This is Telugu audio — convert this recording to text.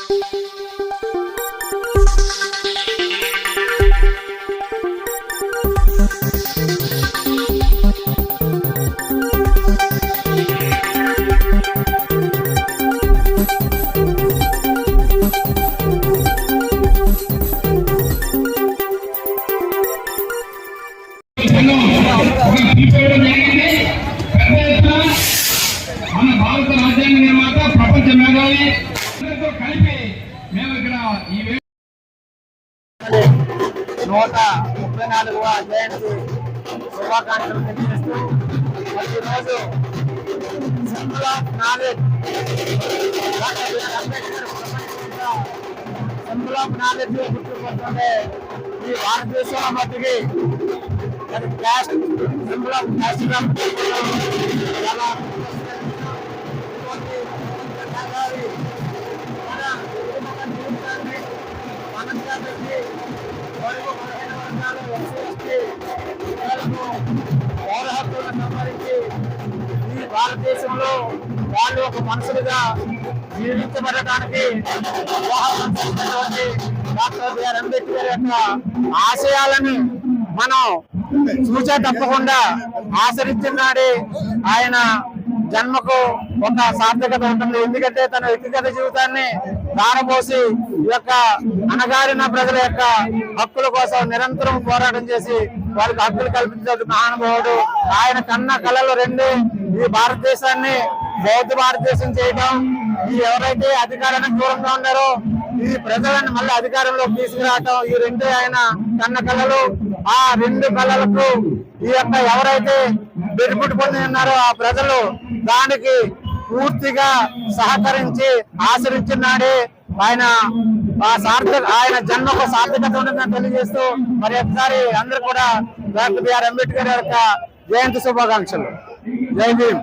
మన భారత రాజ్యాంగ నిర్మాత ప్రపంచ మేధావి కలిపి మేము ఇక్కడ ఈ 134వ జయంతి శుభాకాంక్షలు తెలియజేస్తూ ఈరోజు symbol of knowledge symbol of knowledge గుర్తుపడుతుంటే ఈ భారతదేశంలో మట్టికి క్యాస్ట్ సింబల్ ఆఫ్ క్యాస్ట్ చాలా పౌర హక్కులను సంపాదించి ఈ భారతదేశంలో వాళ్ళు ఒక మనుషులుగా జీవించబడటానికి డాక్టర్ బిఆర్ అంబేద్కర్ యొక్క ఆశయాలను మనం చూసే తప్పకుండా ఆచరించినాడే ఆయన జన్మకు ఒక సార్థకత ఉంటుంది. ఎందుకంటే తన వ్యక్తిగత జీవితాన్ని దారపోసి ఈ యొక్క అణగారిన ప్రజల యొక్క హక్కుల కోసం నిరంతరం పోరాటం చేసి వారికి హక్కులు కల్పించే మహానుభావుడు. ఆయన కన్న కళలు రెండే, ఈ భారతదేశాన్ని బౌద్ధ భారతదేశం చేయడం, ఈ ఎవరైతే అధికారానికి దూరంగా ఉన్నారో ఈ ప్రజలను మళ్ళీ అధికారంలోకి తీసుకురావటం, ఈ రెండే ఆయన కన్న కళలు. ఆ రెండు కళలకు ఈ యొక్క ఎవరైతే బెనిఫిట్ పొంది ఉన్నారో ఆ ప్రజలు దానికి పూర్తిగా సహకరించి ఆచరించినాడే ఆయన ఆయన జన్మకు సార్థకత ఉంటుందని తెలియజేస్తూ మరి ఒకసారి అందరూ కూడా డాక్టర్ బిఆర్ అంబేద్కర్ యొక్క జయంతి శుభాకాంక్షలు. జై భీమ్.